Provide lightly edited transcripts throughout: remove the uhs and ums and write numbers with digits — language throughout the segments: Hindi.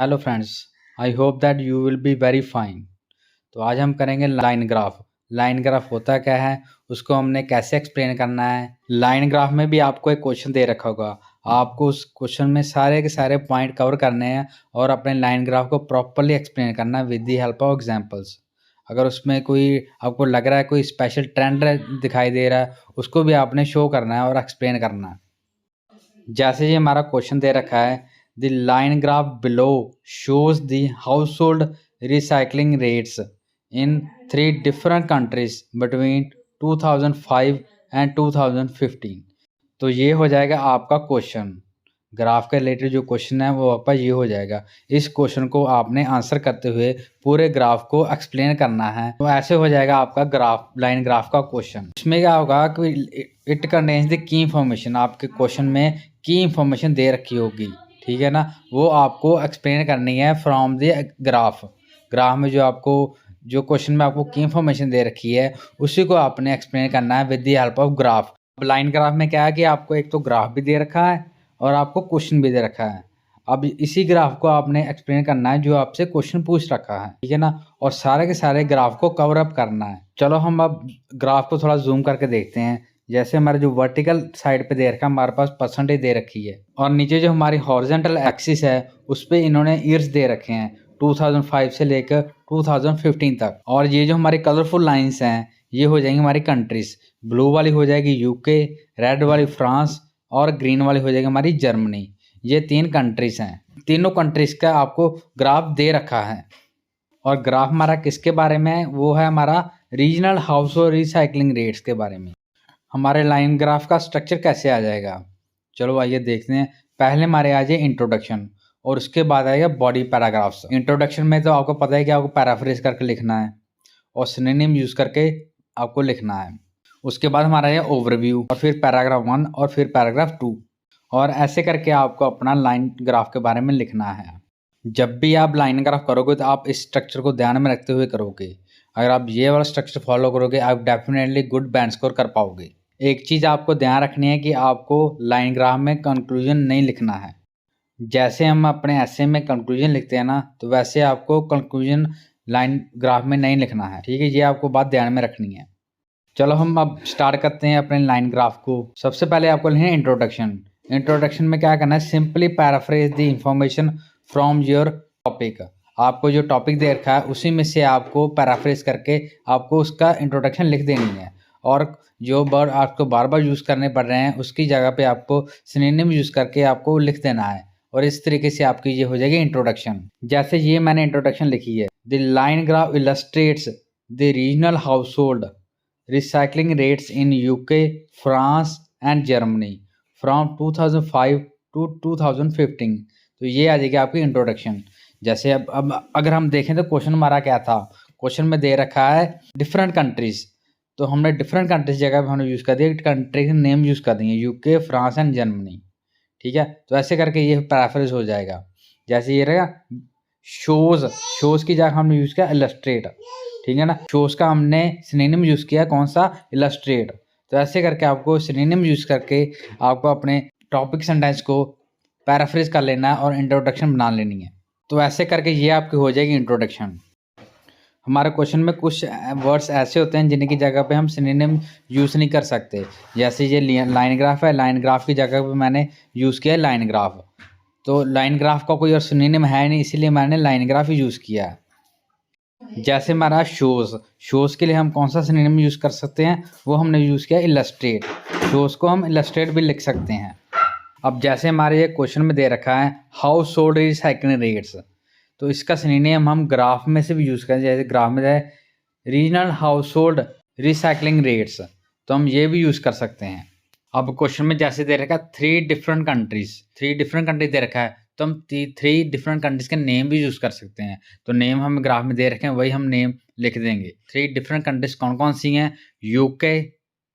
Hello friends, I hope that you will be very fine. तो आज हम करेंगे लाइन ग्राफ। लाइन ग्राफ होता क्या है, उसको हमने कैसे एक्सप्लेन करना है। लाइन ग्राफ में भी आपको एक क्वेश्चन दे रखा होगा, आपको उस क्वेश्चन में सारे के सारे पॉइंट कवर करने हैं और अपने लाइन ग्राफ को प्रॉपरली एक्सप्लेन करना है with the help of examples. अगर उसमें कोई आपको लग रहा है कोई स्पेशल ट्रेंड दिखाई दे रहा है, उसको भी आपने शो करना है और एक्सप्लेन करना है। जैसे ये हमारा क्वेश्चन दे रखा है, the line graph below shows the household recycling rates in 3 different countries between 2005 and 2015। तो ये हो जाएगा आपका क्वेश्चन। ग्राफ के रिलेटेड जो क्वेश्चन है वो आपका ये हो जाएगा। इस क्वेश्चन को आपने आंसर करते हुए पूरे ग्राफ को एक्सप्लेन करना है। तो ऐसे हो जाएगा आपका ग्राफ, लाइन ग्राफ का क्वेश्चन। इसमें क्या होगा कि it contains the key information. आपके क्वेश्चन में की इंफॉर्मेशन दे रखी होगी, ठीक है ना, वो आपको एक्सप्लेन करनी है फ्रॉम द ग्राफ। ग्राफ में जो क्वेश्चन में आपको की इंफॉर्मेशन दे रखी है उसी को आपने एक्सप्लेन करना है with the help of graph. Line graph में क्या है कि आपको एक तो ग्राफ भी दे रखा है और आपको क्वेश्चन भी दे रखा है। अब इसी ग्राफ को आपने एक्सप्लेन करना है जो आपसे क्वेश्चन पूछ रखा है, ठीक है ना, और सारे के सारे ग्राफ को कवर अप करना है। चलो हम अब ग्राफ को थोड़ा जूम करके देखते हैं। जैसे हमारे जो वर्टिकल साइड पे दे रखा है, हमारे पास परसेंटेज दे रखी है, और नीचे जो हमारी हॉरिजॉन्टल एक्सिस है उस पर इन्होंने ईयर्स दे रखे हैं 2005 से लेकर 2015 तक। और ये जो हमारी कलरफुल लाइंस हैं ये हो जाएंगी हमारी कंट्रीज। ब्लू वाली हो जाएगी यूके, रेड वाली फ्रांस और ग्रीन वाली हो जाएगी हमारी जर्मनी। ये 3 कंट्रीज हैं। तीनों कंट्रीज का आपको ग्राफ दे रखा है। और ग्राफ हमारा किसके बारे में है, वो है हमारा रीजनल हाउस और रिसाइकलिंग रेट्स के बारे में। हमारे लाइन ग्राफ का स्ट्रक्चर कैसे आ जाएगा, चलो आइए देखते हैं। पहले हमारे आ जाए इंट्रोडक्शन और उसके बाद आएगा बॉडी पैराग्राफ्स। इंट्रोडक्शन में तो आपको पता है कि आपको पैराफ्रेज करके लिखना है और सिनोनिम यूज करके आपको लिखना है। उसके बाद हमारा है ओवरव्यू और फिर पैराग्राफ 1 और फिर पैराग्राफ 2, और ऐसे करके आपको अपना लाइन ग्राफ के बारे में लिखना है। जब भी आप लाइन ग्राफ करोगे तो आप इस स्ट्रक्चर को ध्यान में रखते हुए करोगे। अगर आप ये वाला स्ट्रक्चर फॉलो करोगे आप डेफिनेटली गुड बैंड स्कोर कर पाओगे। एक चीज़ आपको ध्यान रखनी है कि आपको लाइन ग्राफ में कंक्लूजन नहीं लिखना है। जैसे हम अपने ऐसे में कंक्लूजन लिखते हैं ना, तो वैसे आपको कंक्लूजन लाइन ग्राफ में नहीं लिखना है, ठीक है। ये आपको बात ध्यान में रखनी है। चलो हम अब स्टार्ट करते हैं अपने लाइन ग्राफ को। सबसे पहले आपको लिखना है इंट्रोडक्शन। इंट्रोडक्शन में क्या करना है, simply paraphrase the information from your topic. आपको जो टॉपिक दे रखा है उसी में से आपको पैराफ्रेज करके आपको उसका इंट्रोडक्शन लिख देनी है। और जो वर्ड आपको बार बार यूज़ करने पड़ रहे हैं उसकी जगह पे आपको सिनोनिम यूज़ करके आपको लिख देना है। और इस तरीके से आपकी ये हो जाएगी इंट्रोडक्शन। जैसे ये मैंने इंट्रोडक्शन लिखी है, the line graph illustrates the regional household recycling rates in UK, France and Germany from 2005 to 2015। तो ये आ जाएगी आपकी इंट्रोडक्शन। जैसे अब अगर हम देखें तो क्वेश्चन हमारा क्या था, क्वेश्चन में दे रखा है डिफरेंट कंट्रीज, तो हमने डिफरेंट कंट्रीज जगह पे हमने यूज़ कर दिया, कंट्री के नेम यूज़ कर दिए यूके, फ्रांस एंड जर्मनी, ठीक है। तो ऐसे करके ये पैराफ्रेज हो जाएगा। जैसे ये रहेगा शोज की जगह हमने यूज़ किया इलस्ट्रेट, ठीक है ना। शोज का हमने सिनोनिम यूज़ किया कौन सा, इलस्ट्रेट। तो ऐसे करके आपको सिनोनिम यूज़ करके आपको अपने टॉपिक सेंटेंस को पैराफ्रेज कर लेना है और इंट्रोडक्शन बना लेनी है। तो ऐसे करके ये आपकी हो जाएगी इंट्रोडक्शन। हमारे क्वेश्चन में कुछ वर्ड्स ऐसे होते हैं जिनकी जगह पे हम सिनोनिम यूज़ नहीं कर सकते। जैसे ये लाइन ग्राफ है, लाइन ग्राफ की जगह पे मैंने यूज़ किया है लाइन ग्राफ। तो लाइन ग्राफ का कोई और सिनोनिम है नहीं, इसीलिए मैंने लाइन ग्राफ ही यूज़ किया है। जैसे हमारा शोज़ के लिए हम कौन सा सिनोनिम यूज़ कर सकते हैं, वो हमने यूज़ किया इलस्ट्रेट। शोज़ को हम इलस्ट्रेट भी लिख सकते हैं। अब जैसे हमारे ये क्वेश्चन में दे रखा है हाउस होल्ड रिसाइकलिंग रेट्स, तो इसका सिनोनिम हम ग्राफ में से भी यूज़ करें। जैसे ग्राफ में है regional household recycling rates, तो हम ये भी यूज़ कर सकते हैं। अब क्वेश्चन में जैसे दे रखा है 3 डिफरेंट कंट्रीज दे रखा है, तो हम 3 डिफरेंट कंट्रीज के नेम भी यूज़ कर सकते हैं। तो नेम हम ग्राफ में दे रखे हैं वही हम नेम लिख देंगे। 3 डिफरेंट कंट्रीज कौन कौन सी हैं, यूके,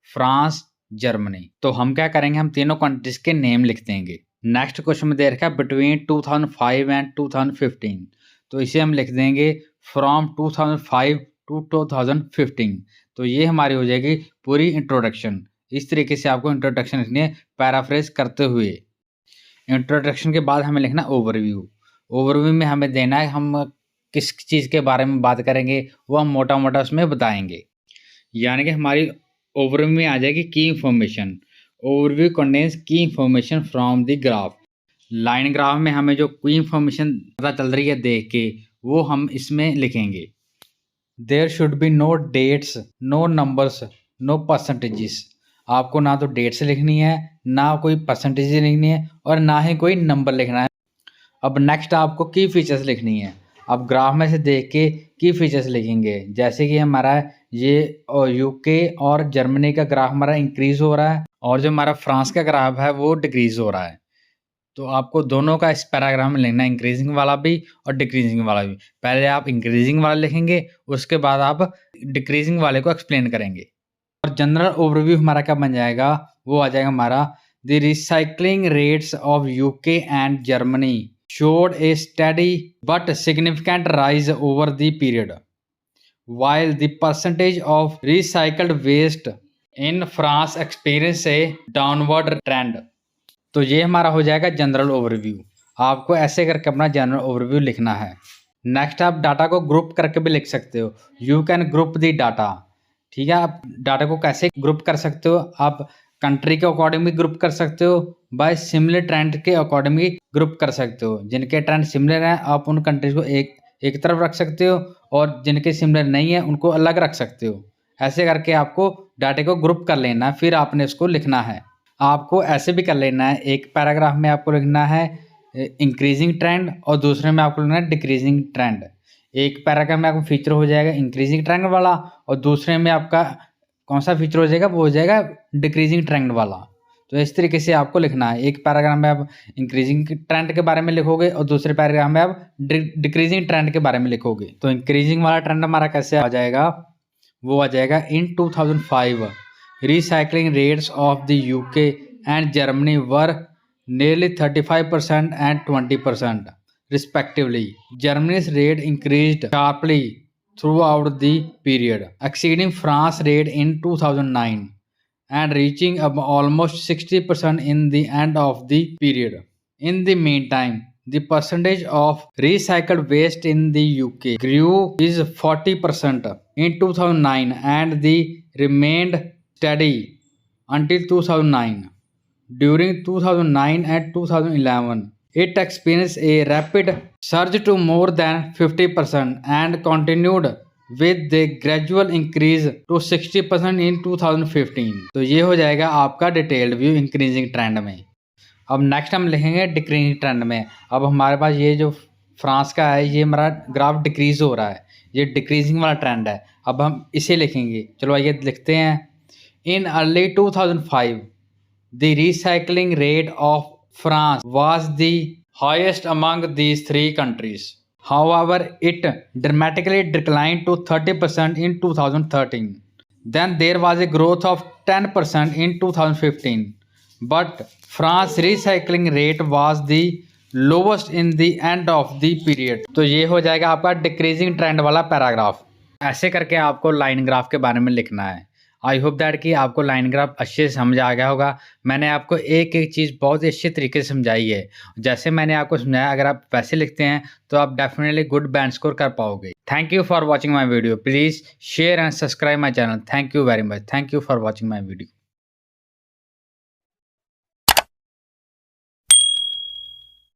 फ्रांस, जर्मनी। तो हम क्या करेंगे, हम तीनों कंट्रीज के नेम लिख देंगे। नेक्स्ट क्वेश्चन में दे रखा है बिटवीन 2005 एंड 2015, तो इसे हम लिख देंगे फ्रॉम 2005 टू 2015। तो ये हमारी हो जाएगी पूरी इंट्रोडक्शन। इस तरीके से आपको इंट्रोडक्शन लिखनी है पैराफ्रेज करते हुए। इंट्रोडक्शन के बाद हमें लिखना ओवरव्यू। ओवरव्यू में हमें देना है हम किस चीज़ के बारे में बात करेंगे वो हम मोटा मोटा उसमें बताएंगे। यानी कि हमारी ओवरव्यू में आ जाएगी की इंफॉर्मेशन। ओवरव्यू कंटेन्स की information from the graph. Line graph में हमें जो की इंफॉर्मेशन पता चल रही है देख के वो हम इसमें लिखेंगे। There should be no dates, no numbers, no percentages. आपको ना तो डेट्स लिखनी है, ना कोई परसेंटेज लिखनी है और ना ही कोई नंबर लिखना है। अब नेक्स्ट आपको की फीचर्स लिखनी है। अब ग्राफ में से देख के की फीचर्स लिखेंगे। जैसे कि हमारा ये यूके और जर्मनी का ग्राफ हमारा इंक्रीज हो रहा है और जो हमारा फ्रांस का ग्राफ है वो डिक्रीज हो रहा है। तो आपको दोनों का इस पैराग्राफ में लिखना है, इंक्रीजिंग वाला भी और डिक्रीजिंग वाला भी। पहले आप इंक्रीजिंग वाला लिखेंगे, उसके बाद आप डिक्रीजिंग वाले को एक्सप्लेन करेंगे। और जनरल ओवरव्यू हमारा क्या बन जाएगा, वो आ जाएगा हमारा the recycling rates of UK and Germany showed a steady but significant rise over the period, while the percentage of recycled waste in France experienced a downward trend। तो ये हमारा हो जाएगा जनरल ओवरव्यू। आपको ऐसे करके अपना जनरल ओवरव्यू लिखना है। नेक्स्ट आप डाटा को ग्रुप करके भी लिख सकते हो। You can group the data. ठीक है, आप डाटा को कैसे ग्रुप कर सकते हो, आप कंट्री के अकॉर्डिंग भी ग्रुप कर सकते हो, बाय सिमिलर ट्रेंड के अकॉर्डिंग भी ग्रुप कर सकते हो। जिनके ट्रेंड सिमिलर हैं आप उन कंट्रीज को एक तरफ रख सकते हो और जिनके सिमिलर नहीं है उनको अलग रख सकते हो। ऐसे करके आपको डाटे को ग्रुप कर लेना है, फिर आपने इसको लिखना है। आपको ऐसे भी कर लेना है, एक पैराग्राफ में आपको लिखना है इंक्रीजिंग ट्रेंड और दूसरे में आपको लिखना है डिक्रीजिंग ट्रेंड। एक पैराग्राफ में आपको फीचर हो जाएगा इंक्रीजिंग ट्रेंड वाला और दूसरे में आपका कौन सा फीचर हो जाएगा, वो हो जाएगा डिक्रीजिंग ट्रेंड वाला। तो इस तरीके से आपको लिखना है। एक पैराग्राफ में आप इंक्रीजिंग ट्रेंड के बारे में लिखोगे और दूसरे पैराग्राफ में आप डिक्रीजिंग ट्रेंड के बारे में लिखोगे। तो इंक्रीजिंग वाला ट्रेंड हमारा कैसे आ जाएगा, वो आ जाएगा इन 2005 recycling rates of the UK and Germany were nearly 35% and 20% respectively. Germany's rate increased sharply throughout the period, exceeding France's rate in 2009 and reaching almost 60% in the end of the period. In the meantime, the percentage of recycled waste in the UK grew is 40% in 2009 and the remained steady until 2009. During 2009 and 2011, it experienced a rapid surge to more than 50% and continued with the gradual increase to 60% in 2015। तो ये हो जाएगा आपका डिटेल्ड व्यू इंक्रीजिंग ट्रेंड में। अब नेक्स्ट हम लिखेंगे डिक्रीजिंग ट्रेंड में। अब हमारे पास ये जो फ्रांस का है ये हमारा ग्राफ डिक्रीज हो रहा है, ये डिक्रीजिंग वाला ट्रेंड है। अब हम इसे लिखेंगे, चलो आइए लिखते हैं। In early 2005 the recycling rate of France was the highest among these three countries. However, it dramatically declined to 30% in 2013. Then there was a growth of 10% in 2015. But France's recycling rate was the lowest in the end of the period। तो ये हो जाएगा आपका डिक्रीजिंग ट्रेंड वाला पैराग्राफ। ऐसे करके आपको लाइन ग्राफ के बारे में लिखना है। आई होप दैट कि आपको लाइन ग्राफ अच्छे से समझ आ गया होगा। मैंने आपको एक एक चीज़ बहुत ही अच्छे तरीके से समझाई है। जैसे मैंने आपको समझाया अगर आप वैसे लिखते हैं तो आप डेफिनेटली गुड बैंड स्कोर कर पाओगे। Thank you for watching my video. Please share and subscribe my channel. Thank you very much. Thank you for watching my video.